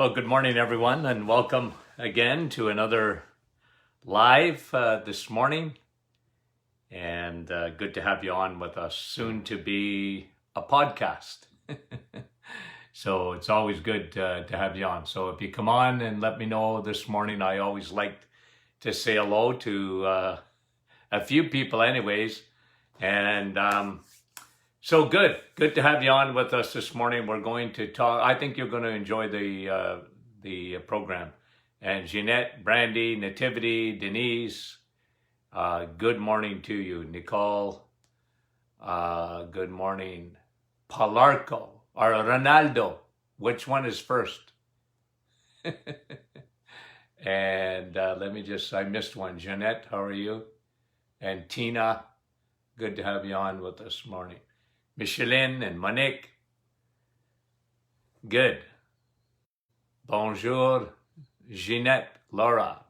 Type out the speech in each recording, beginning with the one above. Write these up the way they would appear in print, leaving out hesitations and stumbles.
Well, good morning, everyone, and welcome again to another live this morning. And good to have you on with us, soon to be a podcast. So it's always good to have you on. So if you come on and let me know this morning, I always like to say hello to a few people anyways. And so good to have you on with us this morning. We're going to talk. I think you're going to enjoy the program. And Jeanette, Brandy, Nativity, Denise, good morning to you. Nicole, good morning. Palarco or Ronaldo, which one is first? And I missed one. Jeanette, how are you? And Tina, good to have you on with us this morning. Micheline and Monique, good. Bonjour, Jeanette, Laura.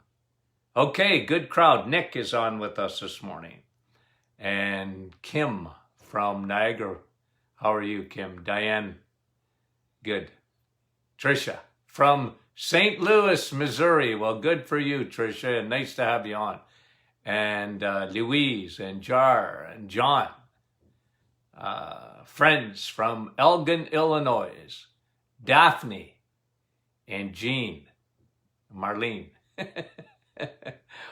Okay, good crowd. Nick is on with us this morning. And Kim from Niagara. How are you, Kim? Diane, good. Tricia from St. Louis, Missouri. Well, good for you, Tricia. Nice to have you on. And Louise and Jar and John. Friends from Elgin, Illinois. Daphne and Jean. Marlene.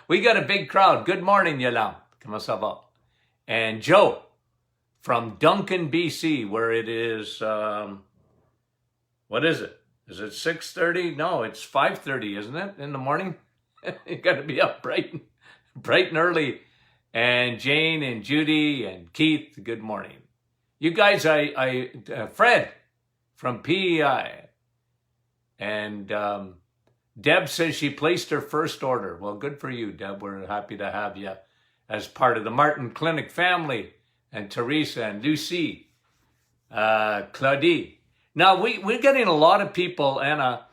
We got a big crowd. Good morning, Yalam. Comment ça va? And Joe from Duncan, BC, where it is, what is it? Is it 6:30? No, it's 5:30, isn't it, in the morning? You got to be up bright and early. And Jane and Judy and Keith, good morning. You guys, Fred from PEI. And Deb says she placed her first order. Well, good for you, Deb. We're happy to have you as part of the Martin Clinic family. And Teresa and Lucy, Claudie. Now, we're getting a lot of people, Anna.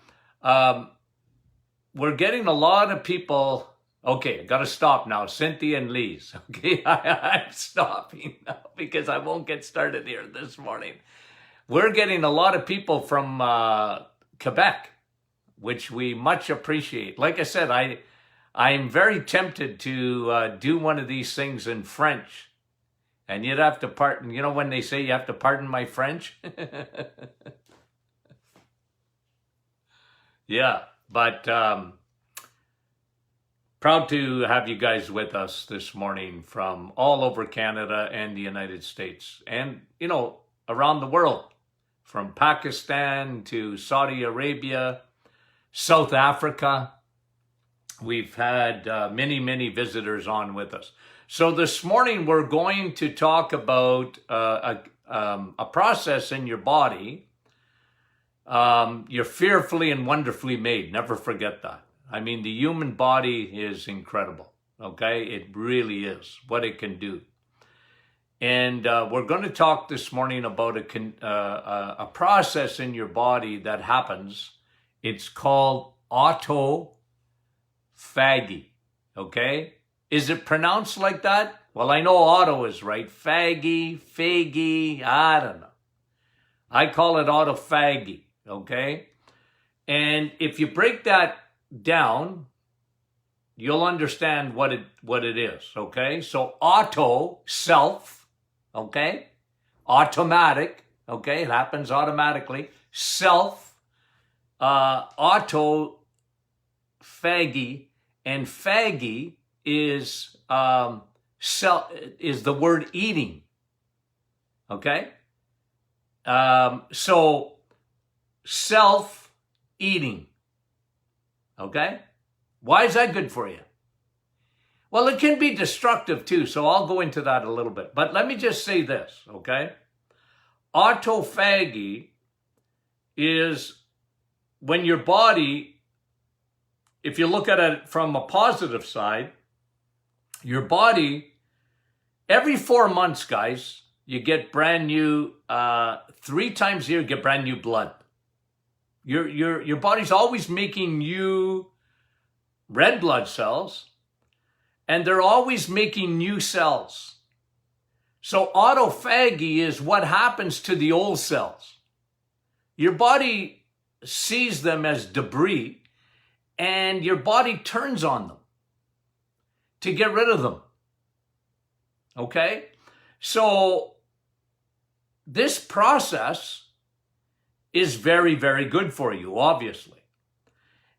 We're getting a lot of people. Okay, I got to stop now. Cynthia and Lise. Okay, I'm stopping now because I won't get started here this morning. We're getting a lot of people from Quebec, which we much appreciate. Like I said, I'm very tempted to do one of these things in French. And you'd have to pardon, you know when they say you have to pardon my French? Yeah, but proud to have you guys with us this morning from all over Canada and the United States. And, you know, around the world. From Pakistan to Saudi Arabia, South Africa. We've had many visitors on with us. So this morning we're going to talk about a process in your body. You're fearfully and wonderfully made. Never forget that. I mean, the human body is incredible. Okay, it really is what it can do. And we're going to talk this morning about a process in your body that happens. It's called autophagy. Okay. Is it pronounced like that? Well, I know auto is right. Phagy, I don't know. I call it autophagy, okay? And if you break that down, you'll understand what it is, okay? So auto, self, okay? Automatic, okay? It happens automatically. Self, autophagy, and phagy is the word eating. Okay? So self-eating. Okay? Why is that good for you? Well, it can be destructive too, so I'll go into that a little bit. But let me just say this, okay? Autophagy is when your body, if you look at it from a positive side, your body, every 4 months, guys, you get brand new, 3 times a year, you get brand new blood. Your body's always making new red blood cells, and they're always making new cells. So autophagy is what happens to the old cells. Your body sees them as debris, and your body turns on them to get rid of them. Okay? So this process is very, very good for you, obviously.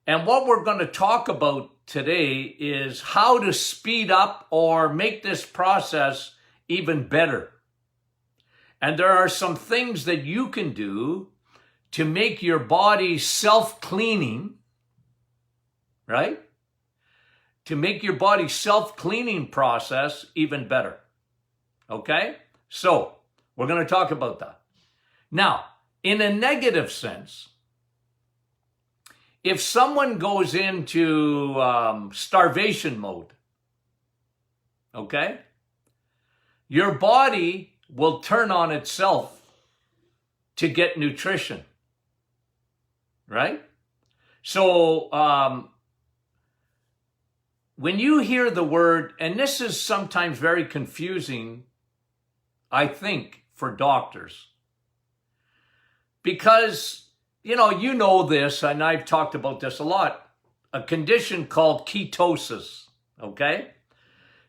And what we're going to talk about today is how to speed up or make this process even better. And there are some things that you can do to make your body self-cleaning, right? To make your body self-cleaning process even better. Okay? So, we're going to talk about that. Now, in a negative sense, if someone goes into starvation mode, okay, your body will turn on itself to get nutrition, right? So when you hear the word, and this is sometimes very confusing, I think, for doctors, because you know this, and I've talked about this a lot, a condition called ketosis, okay?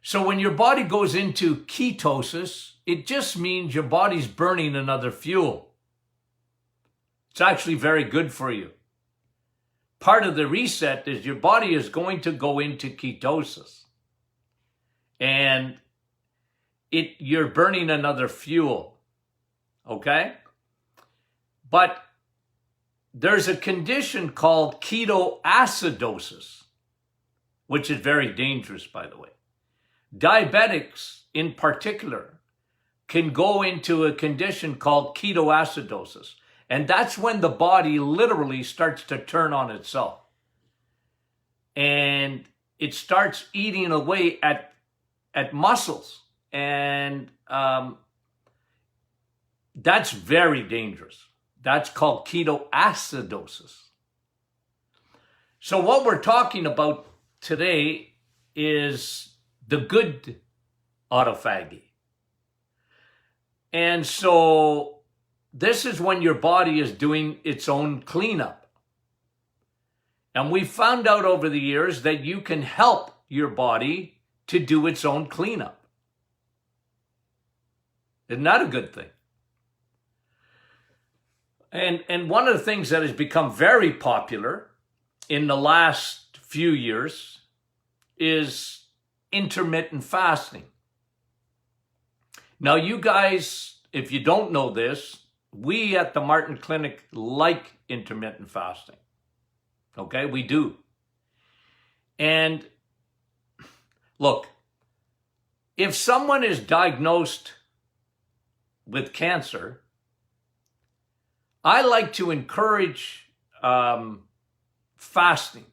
So when your body goes into ketosis, it just means your body's burning another fuel. It's actually very good for you. Part of the reset is your body is going to go into ketosis. And you're burning another fuel, okay? But there's a condition called ketoacidosis, which is very dangerous, by the way. Diabetics, in particular, can go into a condition called ketoacidosis. And that's when the body literally starts to turn on itself. And it starts eating away at muscles. And that's very dangerous. That's called ketoacidosis. So what we're talking about today is the good autophagy. And so this is when your body is doing its own cleanup. And we found out over the years that you can help your body to do its own cleanup. Isn't that a good thing? And one of the things that has become very popular in the last few years is intermittent fasting. Now, you guys, if you don't know this, we at the Martin Clinic like intermittent fasting. Okay, we do. And look, if someone is diagnosed with cancer, I like to encourage fasting.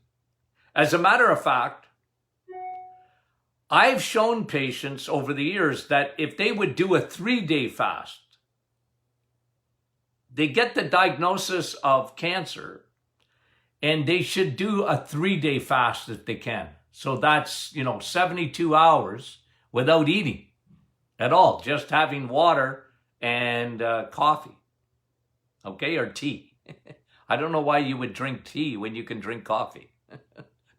As a matter of fact, I've shown patients over the years that if they would do a 3-day fast, they get the diagnosis of cancer and they should do a 3-day fast if they can. So that's, 72 hours without eating at all, just having water and coffee. Okay, or tea. I don't know why you would drink tea when you can drink coffee.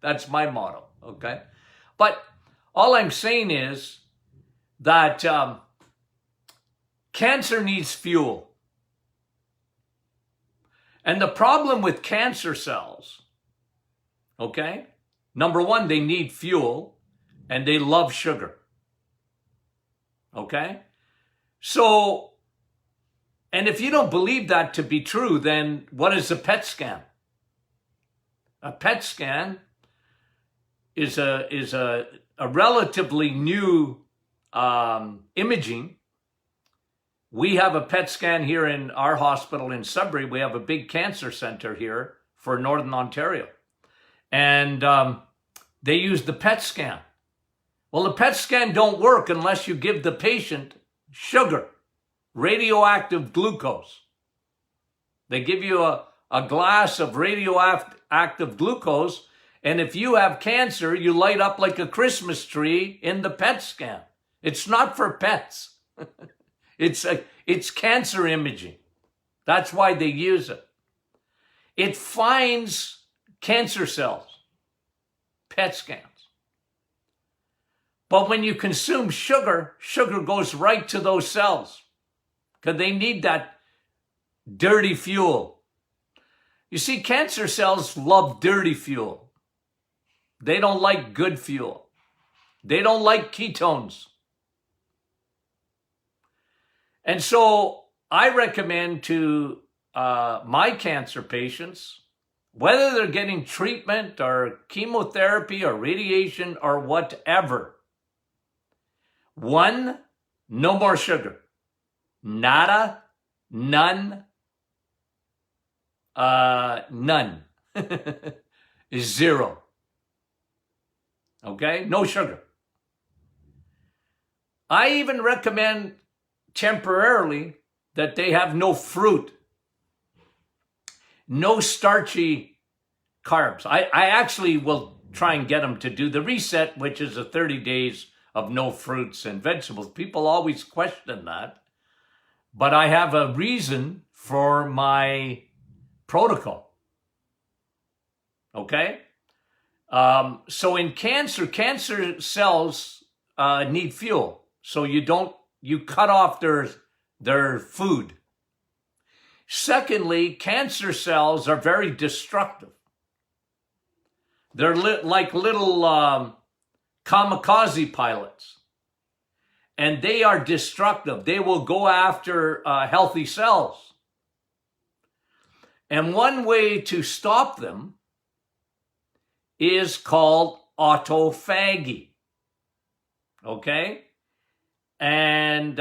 That's my motto, okay? But all I'm saying is that cancer needs fuel. And the problem with cancer cells, okay? Number one, they need fuel and they love sugar. Okay? So, and if you don't believe that to be true, then what is a PET scan? A PET scan is a relatively new imaging. We have a PET scan here in our hospital in Sudbury. We have a big cancer center here for Northern Ontario. And they use the PET scan. Well, the PET scan don't work unless you give the patient sugar, radioactive glucose. They give you a glass of radioactive glucose, and if you have cancer, you light up like a Christmas tree in the PET scan. It's not for pets. It's cancer imaging. That's why they use it. It finds cancer cells, PET scans. But when you consume sugar, sugar goes right to those cells because they need that dirty fuel. You see, cancer cells love dirty fuel. They don't like good fuel. They don't like ketones. And so I recommend to my cancer patients, whether they're getting treatment or chemotherapy or radiation or whatever, one, no more sugar. Nada, none, none. Is zero. Okay? No sugar. I even recommend temporarily that they have no fruit, no starchy carbs. I actually will try and get them to do the reset, which is a 30 days of no fruits and vegetables. People always question that, but I have a reason for my protocol. Okay? So in cancer cells need fuel. So you cut off their food. Secondly, cancer cells are very destructive. They're like little kamikaze pilots. And they are destructive. They will go after healthy cells. And one way to stop them is called autophagy. Okay? And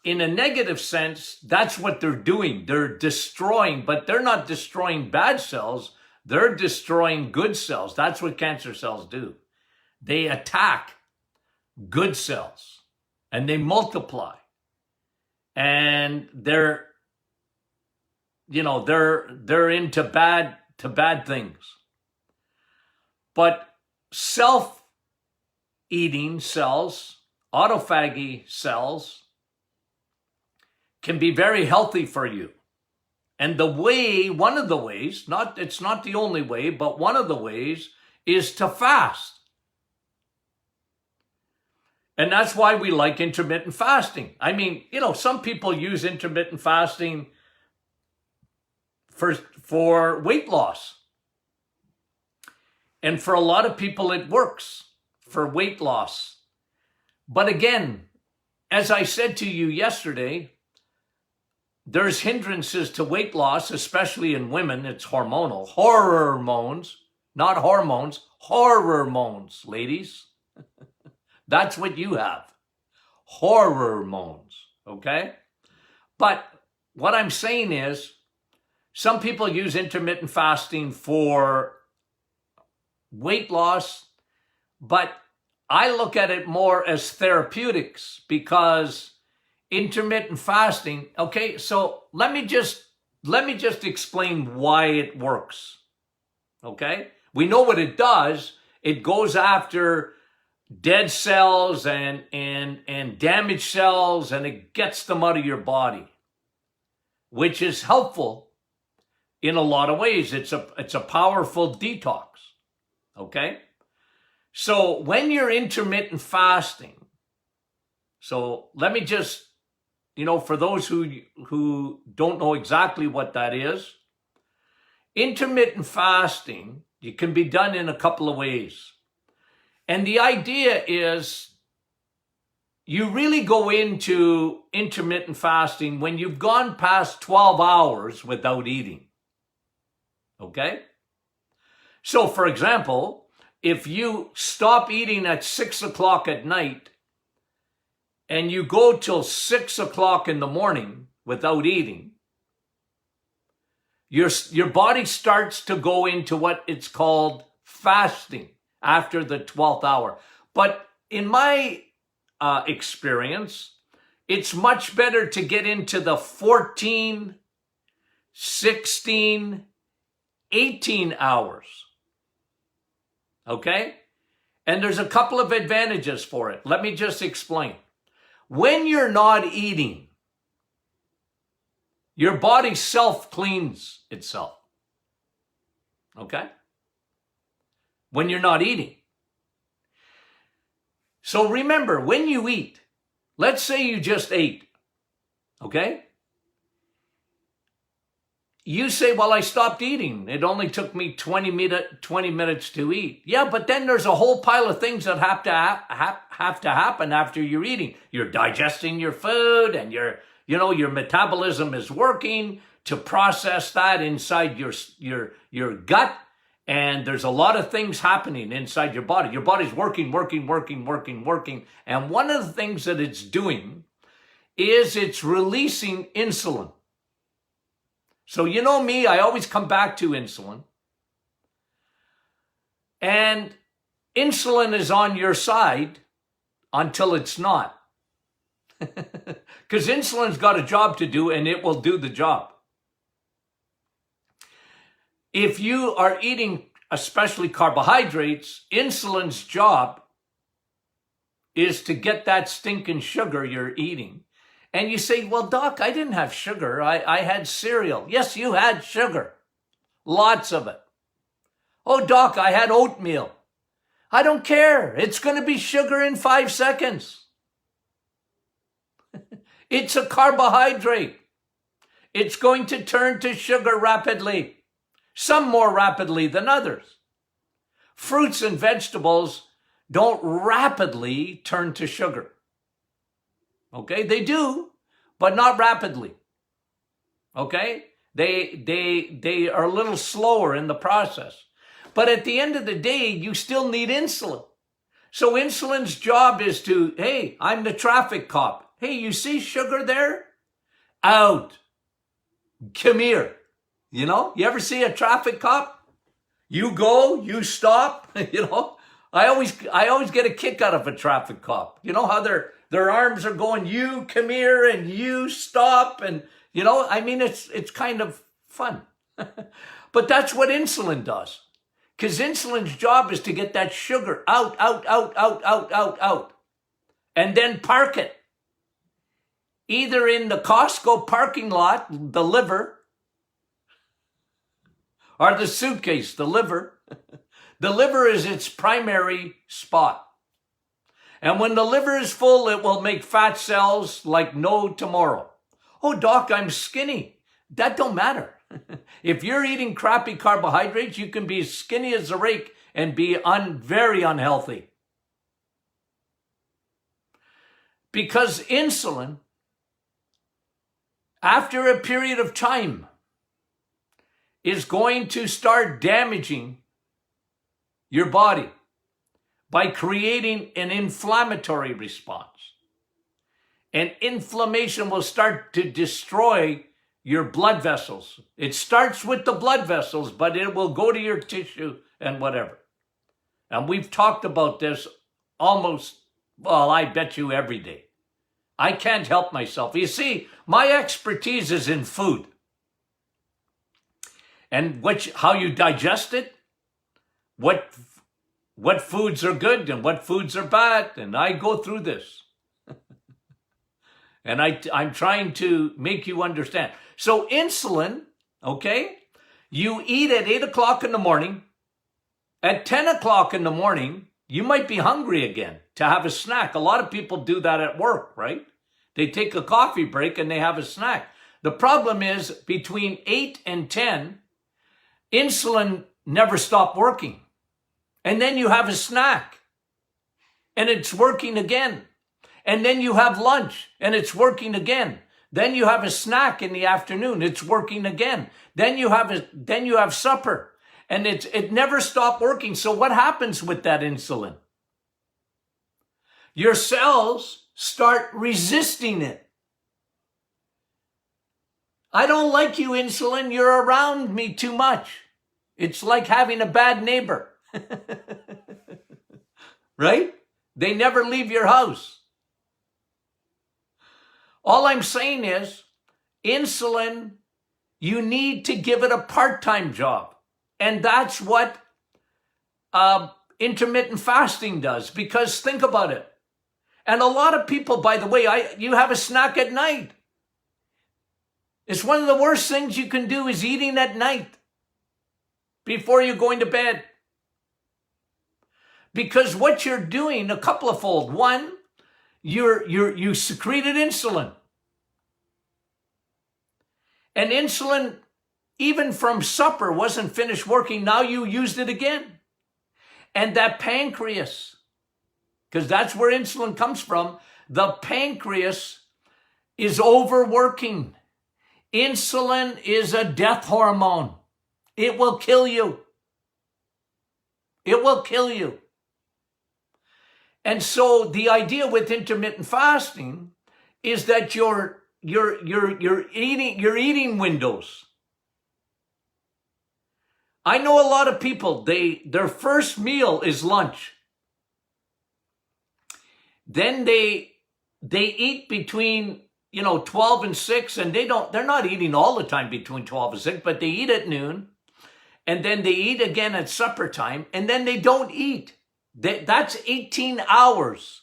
in a negative sense, that's what they're doing. They're destroying, but they're not destroying bad cells. They're destroying good cells. That's what cancer cells do. They attack good cells and they multiply. And they're into bad things. But self-eating cells, autophagy cells, can be very healthy for you. And one of the ways, it's not the only way, but one of the ways is to fast. And that's why we like intermittent fasting. I mean, some people use intermittent fasting for weight loss. And for a lot of people, it works for weight loss. But again, as I said to you yesterday, there's hindrances to weight loss, especially in women. It's hormonal. Hormones, not hormones. Hormones, ladies. That's what you have. Hormones, okay? But what I'm saying is, some people use intermittent fasting for weight loss, but I look at it more as therapeutics because intermittent fasting, okay, so let me just explain why it works. Okay? We know what it does. It goes after dead cells and damaged cells, and it gets them out of your body, which is helpful in a lot of ways. It's a powerful detox. Okay? So when you're intermittent fasting, so let me just, for those who don't know exactly what that is, intermittent fasting, it can be done in a couple of ways. And the idea is you really go into intermittent fasting when you've gone past 12 hours without eating. Okay? So, for example, if you stop eating at 6 o'clock at night and you go till 6 o'clock in the morning without eating, your body starts to go into what it's called fasting after the 12th hour. But in my experience, it's much better to get into the 14, 16, 18 hours. Okay? And there's a couple of advantages for it. Let me just explain. When you're not eating, your body self-cleans itself. okay? When you're not eating. So remember, when you eat, let's say you just ate, okay? You say, well, I stopped eating. It only took me 20 minutes to eat. Yeah, but then there's a whole pile of things that have to happen after you're eating. You're digesting your food, and your metabolism is working to process that inside your gut. And there's a lot of things happening inside your body. Your body's working. And one of the things that it's doing is it's releasing insulin. So you know me, I always come back to insulin. And insulin is on your side until it's not. Because insulin's got a job to do, and it will do the job. If you are eating especially carbohydrates, insulin's job is to get that stinking sugar you're eating. And you say, well, Doc, I didn't have sugar. I had cereal. Yes, you had sugar. Lots of it. Oh, Doc, I had oatmeal. I don't care. It's going to be sugar in 5 seconds. It's a carbohydrate. It's going to turn to sugar rapidly. Some more rapidly than others. Fruits and vegetables don't rapidly turn to sugar. Okay, they do, but not rapidly. Okay, they are a little slower in the process. But at the end of the day, you still need insulin. So insulin's job is to, hey, I'm the traffic cop. Hey, you see sugar there? Out. Come here. You know, you ever see a traffic cop? You go, you stop, you know. I always get a kick out of a traffic cop. You know how their arms are going, you come here and you stop, and you know, I mean, it's kind of fun. But that's what insulin does. Because insulin's job is to get that sugar out. And then park it. Either in the Costco parking lot, the liver, or the suitcase, the liver. The liver is its primary spot. And when the liver is full, it will make fat cells like no tomorrow. Oh, Doc, I'm skinny. That don't matter. If you're eating crappy carbohydrates, you can be as skinny as a rake and be very unhealthy. Because insulin, after a period of time, is going to start damaging your body by creating an inflammatory response. And inflammation will start to destroy your blood vessels. It starts with the blood vessels, but it will go to your tissue and whatever. And we've talked about this I bet you every day. I can't help myself. You see, my expertise is in food. And how you digest it, what foods are good and what foods are bad, and I go through this. And I'm trying to make you understand. So insulin, okay, you eat at 8 o'clock in the morning. At 10 o'clock in the morning, you might be hungry again to have a snack. A lot of people do that at work, right? They take a coffee break and they have a snack. The problem is between 8 and 10, insulin never stopped working. And then you have a snack and it's working again. And then you have lunch and it's working again. Then you have a snack in the afternoon. It's working again. Then you have supper and it never stopped working. So what happens with that insulin? Your cells start resisting it. I don't like you, insulin. You're around me too much. It's like having a bad neighbor. Right? They never leave your house. All I'm saying is, insulin, you need to give it a part-time job. And that's what intermittent fasting does. Because think about it. And a lot of people, by the way, you have a snack at night. It's one of the worst things you can do is eating at night. before you're going to bed. Because what you're doing, a couple of fold. One, you secreted insulin. And insulin, even from supper, wasn't finished working. Now you used it again. And that pancreas, because that's where insulin comes from, the pancreas is overworking. Insulin is a death hormone. It will kill you. It will kill you. And so the idea with intermittent fasting is that your eating windows. I know a lot of people, their first meal is lunch. Then they eat between 12 and 6, and they're not eating all the time between 12 and 6, but they eat at noon, and then they eat again at supper time, and then they don't eat. That's 18 hours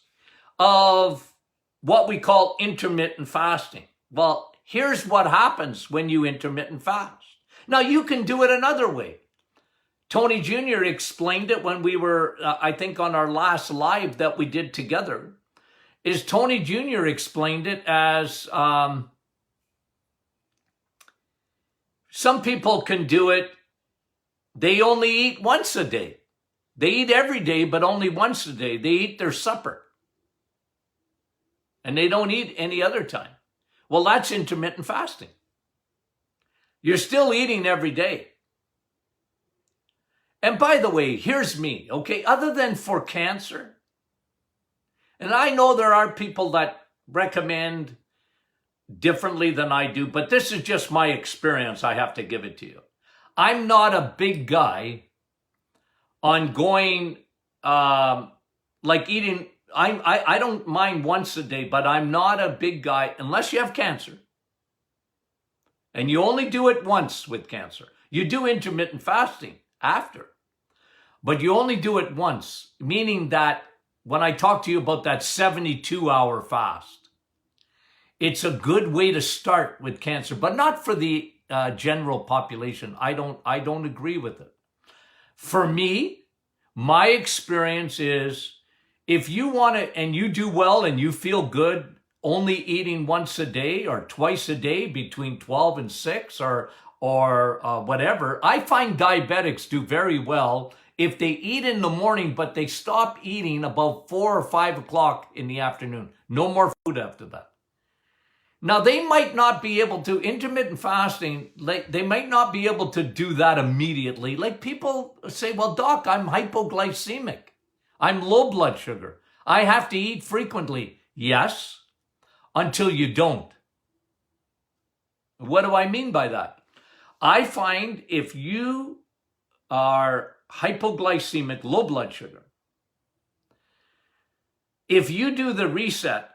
of what we call intermittent fasting. Well, here's what happens when you intermittent fast. Now, you can do it another way. Tony Jr. explained it when we were, I think, on our last live that we did together. Is Tony Jr. explained it as some people can do it. They only eat once a day. They eat every day, but only once a day. They eat their supper. And they don't eat any other time. Well, that's intermittent fasting. You're still eating every day. And by the way, here's me, okay? Other than for cancer, and I know there are people that recommend differently than I do, but this is just my experience. I have to give it to you. I'm not a big guy on going, like eating, I don't mind once a day, but I'm not a big guy, unless you have cancer. And you only do it once with cancer. You do intermittent fasting after, but you only do it once, meaning that when I talk to you about that 72-hour fast, it's a good way to start with cancer, but not for the general population. I don't agree with it. For me, my experience is if you want to, and you do well and you feel good, only eating once a day or twice a day between 12 and 6 or whatever. I find diabetics do very well if they eat in the morning, but they stop eating about 4 or 5 o'clock in the afternoon. No more food after that. Now, they might not be able to, intermittent fasting, they might not be able to do that immediately. Like people say, well, doc, I'm hypoglycemic. I'm low blood sugar. I have to eat frequently. Yes, until you don't. What do I mean by that? I find if you are hypoglycemic, low blood sugar, if you do the reset,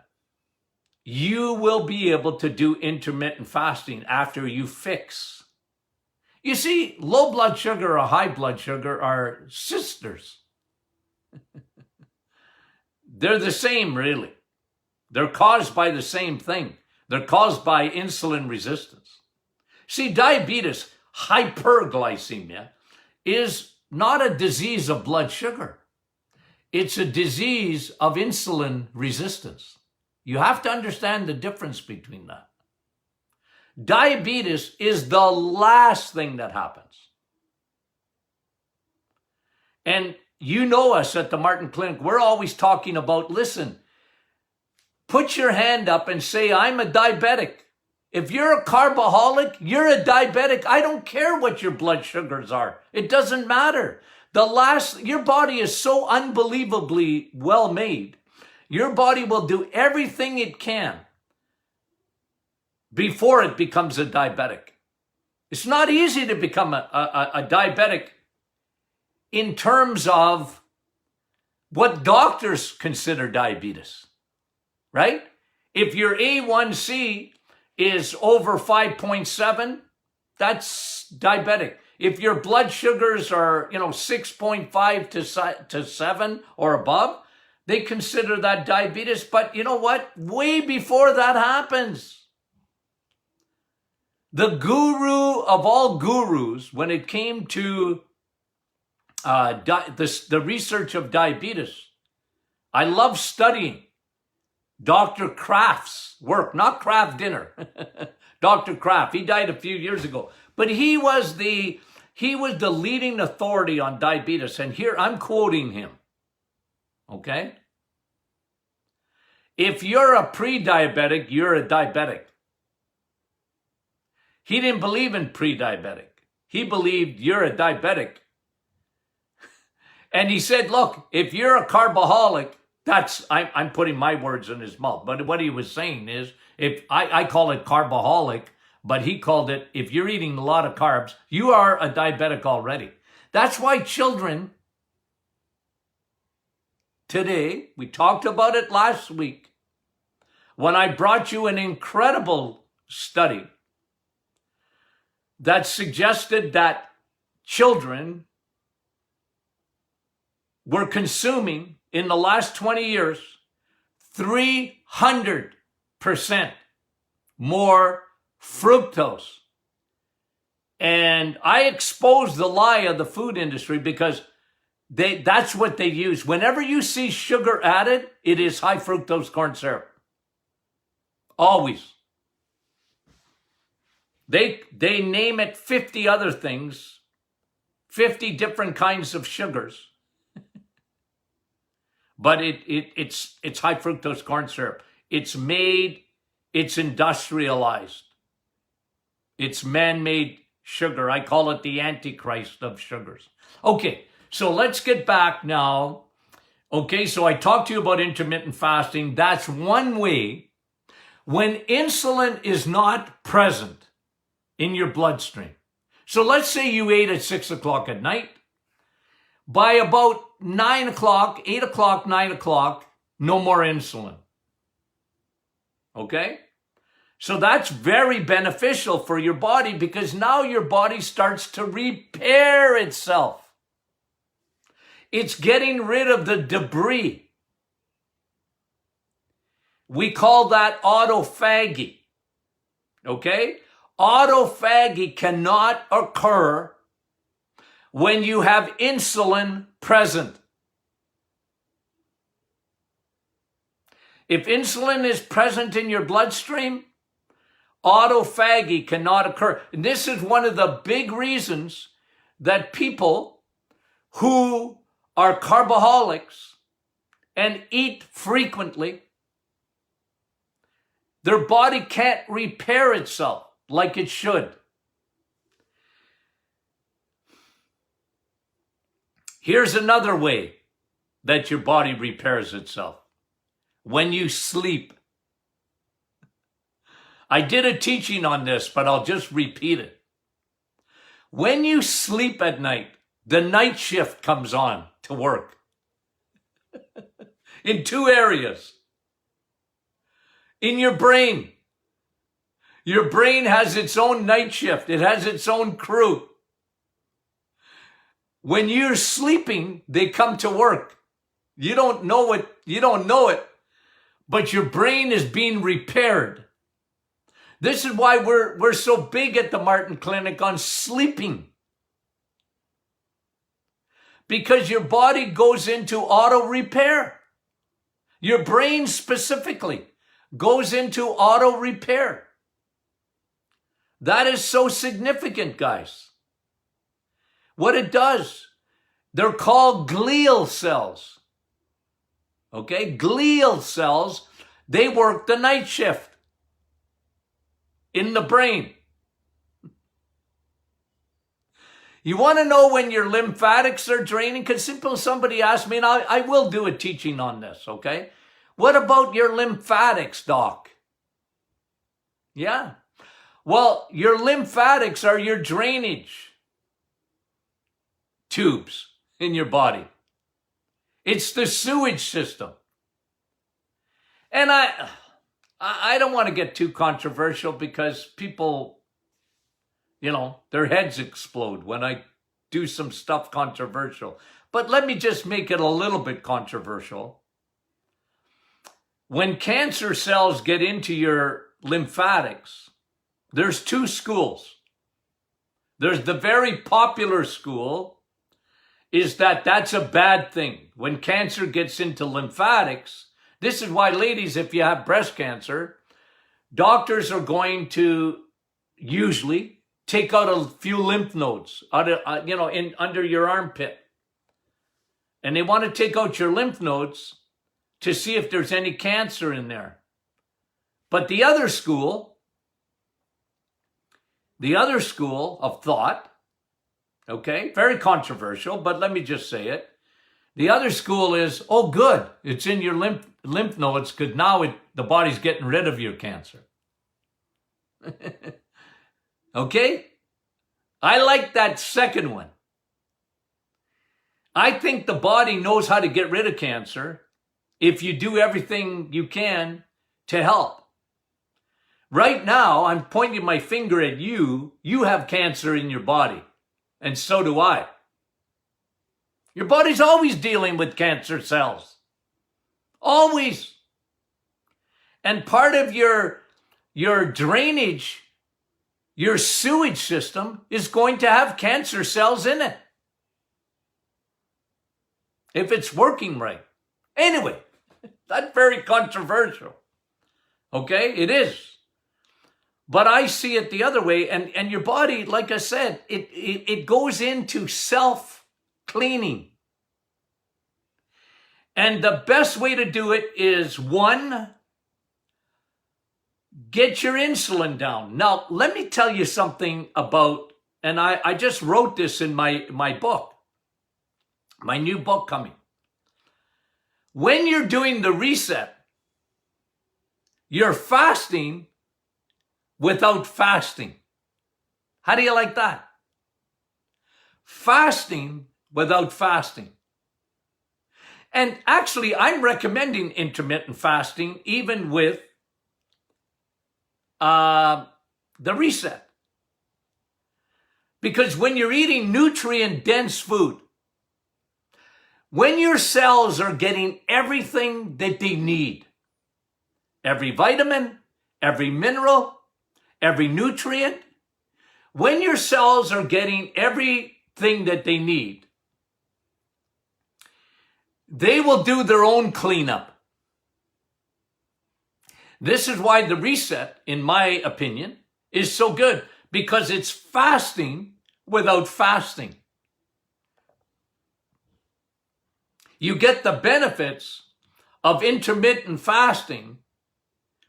you will be able to do intermittent fasting after you fix. You see, low blood sugar or high blood sugar are sisters. They're the same, really. They're caused by the same thing. They're caused by insulin resistance. See, diabetes, hyperglycemia, is not a disease of blood sugar. It's a disease of insulin resistance. You have to understand the difference between that. Diabetes is the last thing that happens. And you know us at the Martin Clinic, we're always talking about, listen, put your hand up and say, I'm a diabetic. If you're a carboholic, you're a diabetic. I don't care what your blood sugars are. It doesn't matter. Your body is so unbelievably well made. Your body will do everything it can before it becomes a diabetic. It's not easy to become a diabetic in terms of what doctors consider diabetes, right? If your A1C is over 5.7, that's diabetic. If your blood sugars are, 6.5 to 7 or above, they consider that diabetes. But you know what? Way before that happens, the guru of all gurus, when it came to the research of diabetes. I love studying Dr. Kraft's work, not Kraft Dinner. Dr. Kraft, he died a few years ago, but he was the leading authority on diabetes. And here I'm quoting him. Okay? If you're a pre-diabetic, you're a diabetic. He didn't believe in pre-diabetic. He believed you're a diabetic. And he said, look, if you're a carboholic, I'm putting my words in his mouth. But what he was saying is, if I call it carboholic, but he called it, if you're eating a lot of carbs, you are a diabetic already. That's why children today, we talked about it last week, when I brought you an incredible study that suggested that children were consuming in the last 20 years 300% more fructose. And I exposed the lie of the food industry because that's what they use. Whenever you see sugar added, it is high fructose corn syrup. Always. They name it 50 other things, 50 different kinds of sugars. But it's high fructose corn syrup. It's made, it's industrialized. It's man-made sugar. I call it the Antichrist of sugars. Okay, so let's get back now. Okay, so I talked to you about intermittent fasting. That's one way. When insulin is not present in your bloodstream. So let's say you ate at 6 o'clock at night. By about 9 o'clock, 8 o'clock, 9 o'clock, no more insulin. Okay? So that's very beneficial for your body because now your body starts to repair itself. It's getting rid of the debris. We call that autophagy. Okay? Autophagy cannot occur when you have insulin present. If insulin is present in your bloodstream, autophagy cannot occur. And this is one of the big reasons that people who are carboholics and eat frequently, their body can't repair itself like it should. Here's another way that your body repairs itself. When you sleep. I did a teaching on this, but I'll just repeat it. When you sleep at night, the night shift comes on to work. In two areas. In your brain. Your brain has its own night shift. It has its own crew. When you're sleeping, they come to work. You don't know it. You don't know it. But your brain is being repaired. This is why we're so big at the Martin Clinic on sleeping. Because your body goes into auto repair. Your brain specifically goes into auto repair. That is so significant, guys. What it does, they're called glial cells. Okay, glial cells, they work the night shift in the brain. You want to know when your lymphatics are draining? Because somebody asked me, and I will do a teaching on this, okay? What about your lymphatics, doc? Yeah. Well, your lymphatics are your drainage tubes in your body. It's the sewage system. And I don't want to get too controversial because people, their heads explode when I do some stuff controversial. But let me just make it a little bit controversial. When cancer cells get into your lymphatics, there's two schools. There's the very popular school is that that's a bad thing. When cancer gets into lymphatics, this is why, ladies, if you have breast cancer, doctors are going to usually take out a few lymph nodes out of, under your armpit. And they want to take out your lymph nodes to see if there's any cancer in there. But the other school of thought, okay, very controversial, but let me just say it. The other school is, oh, good, it's in your lymph nodes because now the body's getting rid of your cancer. Okay? I like that second one. I think the body knows how to get rid of cancer if you do everything you can to help. Right now, I'm pointing my finger at you. You have cancer in your body, and so do I. Your body's always dealing with cancer cells. Always. And part of your drainage, your sewage system is going to have cancer cells in it, if it's working right. Anyway, that's very controversial. Okay, it is. But I see it the other way, and your body, like I said, it goes into self-cleaning. And the best way to do it is, one, get your insulin down. Now, let me tell you something about, and I just wrote this in my book, my new book coming. When you're doing the reset, you're fasting without fasting. How do you like that? Fasting without fasting. And actually, I'm recommending intermittent fasting even with the reset. Because when you're eating nutrient-dense food, when your cells are getting everything that they need, every vitamin, every mineral, every nutrient, when your cells are getting everything that they need, they will do their own cleanup. This is why the reset, in my opinion, is so good, because it's fasting without fasting. You get the benefits of intermittent fasting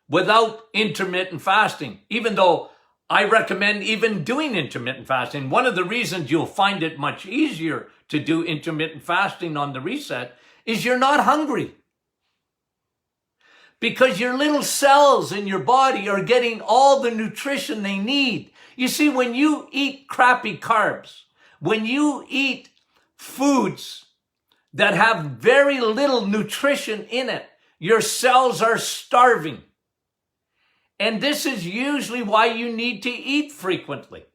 without intermittent fasting, even though I recommend even doing intermittent fasting. One of the reasons you'll find it much easier to do intermittent fasting on the reset is you're not hungry. Because your little cells in your body are getting all the nutrition they need. You see, when you eat crappy carbs, when you eat foods that have very little nutrition in it, your cells are starving. And this is usually why you need to eat frequently.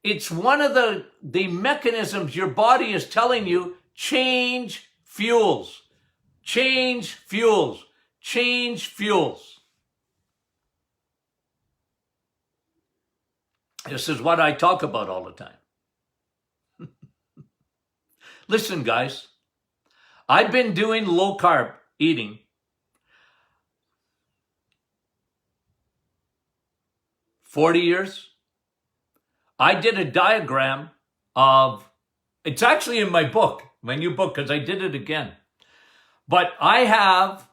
It's one of the mechanisms your body is telling you, change fuels, change fuels, change fuels. This is what I talk about all the time. Listen, guys, I've been doing low carb eating for 40 years. I did a diagram of, it's actually in my book, my new book, because I did it again. But I have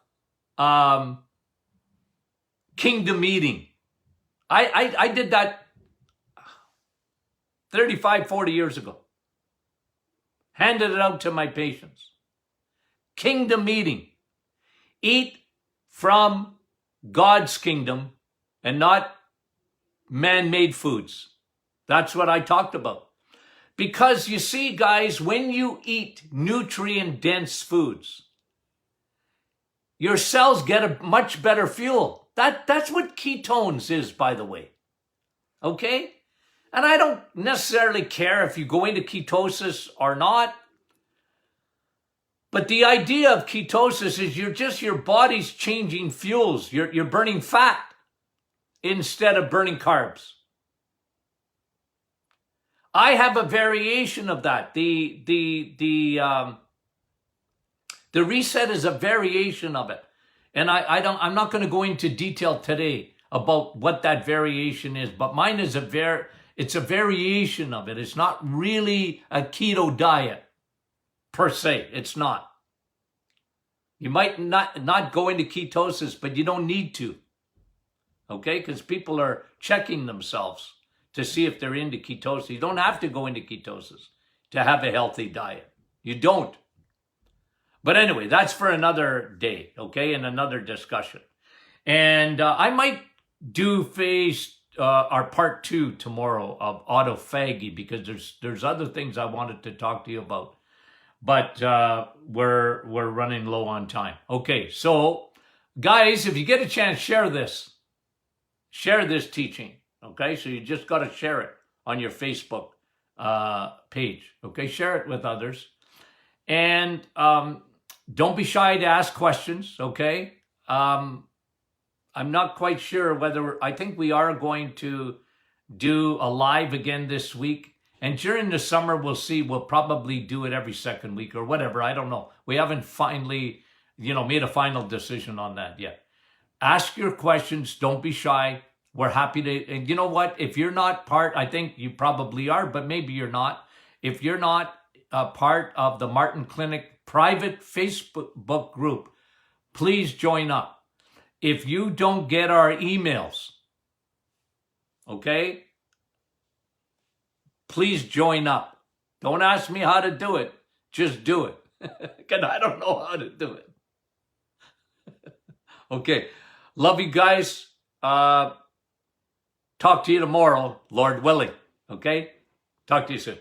Kingdom Eating. I did that 35, 40 years ago. Handed it out to my patients. Kingdom Eating. Eat from God's kingdom and not man-made foods. That's what I talked about. Because you see, guys, when you eat nutrient-dense foods, your cells get a much better fuel. That's what ketones is, by the way. Okay? And I don't necessarily care if you go into ketosis or not. But the idea of ketosis is your body's changing fuels. You're burning fat instead of burning carbs. I have a variation of that. The reset is a variation of it. And I'm not going to go into detail today about what that variation is, but mine is it's a variation of it. It's not really a keto diet per se. It's not. You might not go into ketosis, but you don't need to. Okay? Because people are checking themselves to see if they're into ketosis. You don't have to go into ketosis to have a healthy diet. You don't. But anyway, that's for another day, okay, and another discussion. And I might do our part 2 tomorrow of autophagy, because there's other things I wanted to talk to you about. But we're running low on time. Okay, so guys, if you get a chance, share this teaching. Okay, so you just got to share it on your Facebook page. Okay, share it with others. And don't be shy to ask questions, okay? I'm not quite sure whether, I think we are going to do a live again this week. And during the summer, we'll see. We'll probably do it every second week or whatever. I don't know. We haven't finally, made a final decision on that yet. Ask your questions. Don't be shy. We're happy to, and you know what? If you're not part, I think you probably are, but maybe you're not. If you're not a part of the Martin Clinic private Facebook group, please join up. If you don't get our emails, okay, please join up. Don't ask me how to do it. Just do it. Because I don't know how to do it. Okay. Love you guys. Talk to you tomorrow, Lord willing. Okay? Talk to you soon.